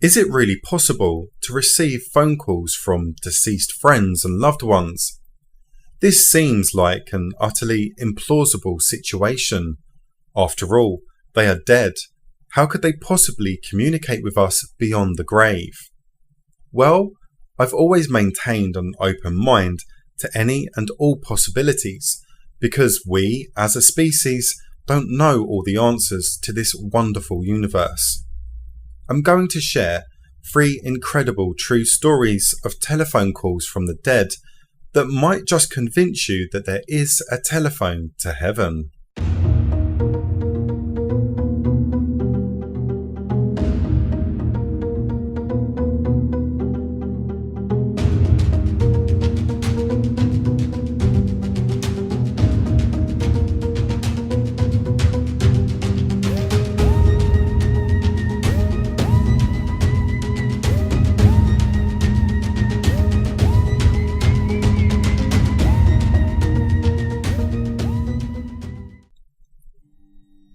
Is it really possible to receive phone calls from deceased friends and loved ones? This seems like an utterly implausible situation. After all, they are dead. How could they possibly communicate with us beyond the grave? Well, I've always maintained an open mind to any and all possibilities, because we, as a species, don't know all the answers to this wonderful universe. I'm going to share 3 incredible true stories of telephone calls from the dead that might just convince you that there is a telephone to heaven.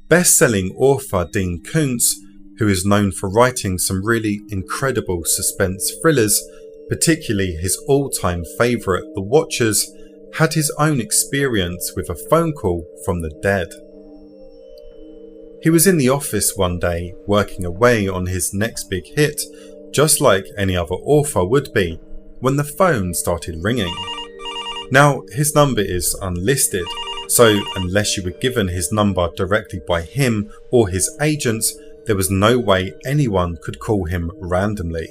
Best-selling author Dean Koontz, who is known for writing some really incredible suspense thrillers, particularly his all-time favourite, The Watchers, had his own experience with a phone call from the dead. He was in the office one day working away on his next big hit, just like any other author would be, when the phone started ringing. Now, his number is unlisted, so unless you were given his number directly by him or his agents, there was no way anyone could call him randomly.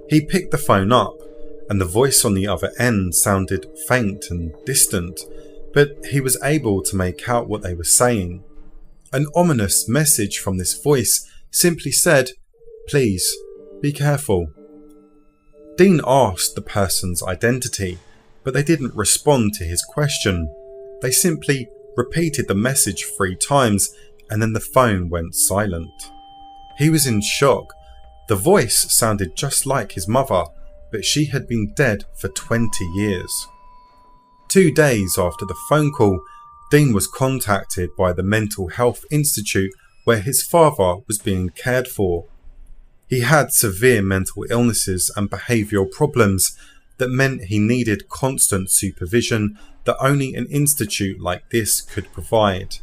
He picked the phone up, and the voice on the other end sounded faint and distant, but he was able to make out what they were saying. An ominous message from this voice simply said, "Please, be careful." Dean asked the person's identity, but they didn't respond to his question. They simply repeated the message 3 times, and then the phone went silent. He was in shock. The voice sounded just like his mother, but she had been dead for 20 years. 2 days after the phone call, Dean was contacted by the Mental Health Institute where his father was being cared for. He had severe mental illnesses and behavioural problems that meant he needed constant supervision that only an institute like this could provide.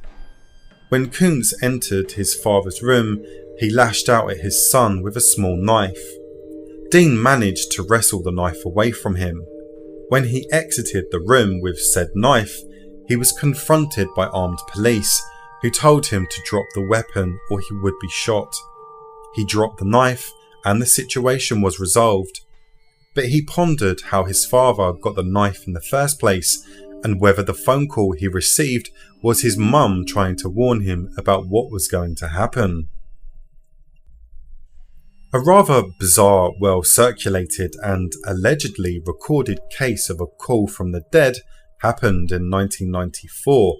When Koontz entered his father's room, he lashed out at his son with a small knife. Dean managed to wrestle the knife away from him. When he exited the room with said knife, he was confronted by armed police who told him to drop the weapon or he would be shot. He dropped the knife and the situation was resolved. But he pondered how his father got the knife in the first place and whether the phone call he received was his mum trying to warn him about what was going to happen. A rather bizarre, well-circulated and allegedly recorded case of a call from the dead happened in 1994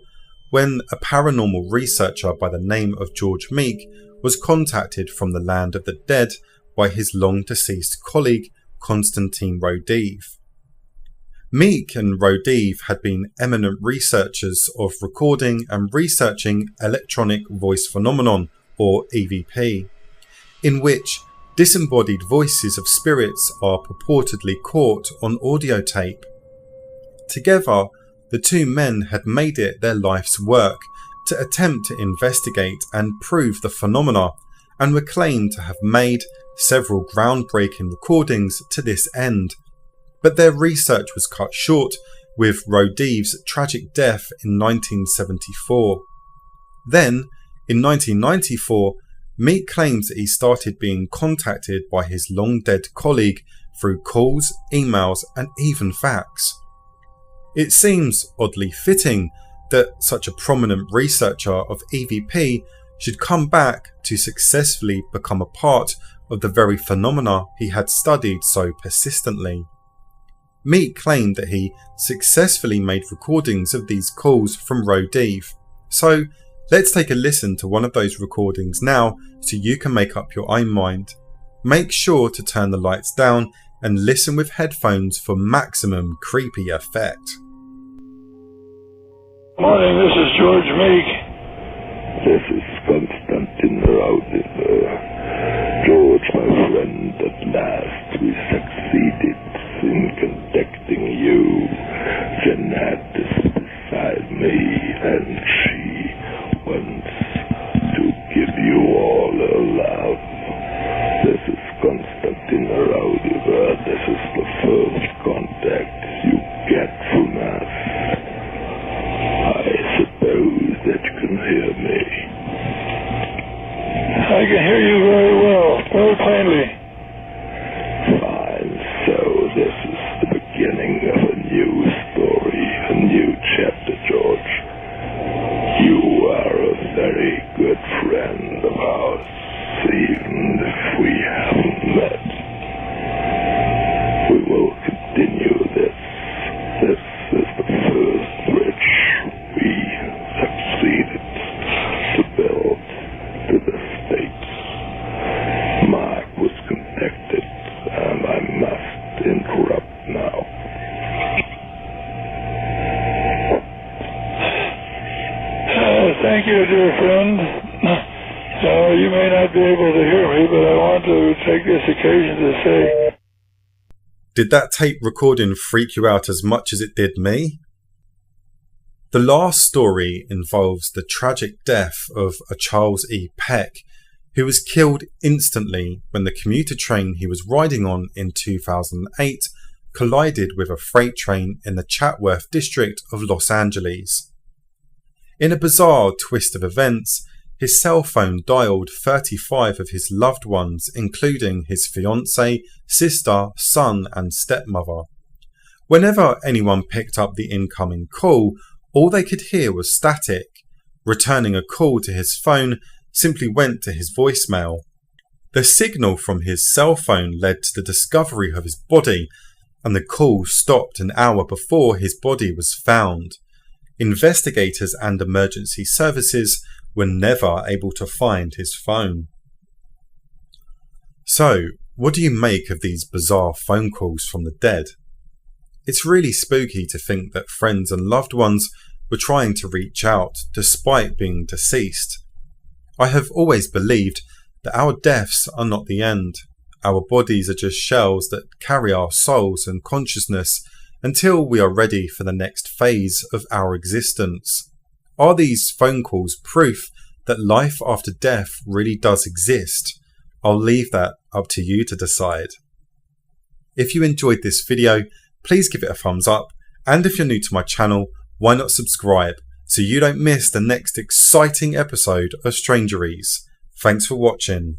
when a paranormal researcher by the name of George Meek was contacted from the land of the dead by his long-deceased colleague Konstantin Rodiv. Meek and Rodiv had been eminent researchers of recording and researching electronic voice phenomenon, or EVP, in which disembodied voices of spirits are purportedly caught on audio tape. Together, the 2 men had made it their life's work to attempt to investigate and prove the phenomena, and were claimed to have made several groundbreaking recordings to this end. But their research was cut short with Rodiv's tragic death in 1974. Then, in 1994, Meek claims that he started being contacted by his long-dead colleague through calls, emails and even fax. It seems oddly fitting that such a prominent researcher of EVP should come back to successfully become a part of the very phenomena he had studied so persistently. Meek claimed that he successfully made recordings of these calls from Rodiv. So let's take a listen to one of those recordings now so you can make up your own mind. Make sure to turn the lights down and listen with headphones for maximum creepy effect. Morning, this is George Meek. This is Konstantin Rodiv. George, hear you very well, very plainly. Fine, so this is the beginning of a new story, a new chapter, George. You are a very good friend of ours, even if we haven't met. We will continue this. This is the first bridge we succeeded to build to the States. Mark was contacted, and I must interrupt now. Thank you, dear friend. You may not be able to hear me, but I want to take this occasion to say... Did that tape recording freak you out as much as it did me? The last story involves the tragic death of a Charles E. Peck, who was killed instantly when the commuter train he was riding on in 2008 collided with a freight train in the Chatsworth district of Los Angeles. In a bizarre twist of events, his cell phone dialed 35 of his loved ones, including his fiancée, sister, son and stepmother. Whenever anyone picked up the incoming call, all they could hear was static. Returning a call to his phone simply went to his voicemail. The signal from his cell phone led to the discovery of his body, and the call stopped an hour before his body was found. Investigators and emergency services were never able to find his phone. So, what do you make of these bizarre phone calls from the dead? It's really spooky to think that friends and loved ones were trying to reach out despite being deceased. I have always believed that our deaths are not the end. Our bodies are just shells that carry our souls and consciousness until we are ready for the next phase of our existence. Are these phone calls proof that life after death really does exist? I'll leave that up to you to decide. If you enjoyed this video, please give it a thumbs up, and if you're new to my channel, why not subscribe so you don't miss the next exciting episode of Strangeries. Thanks for watching.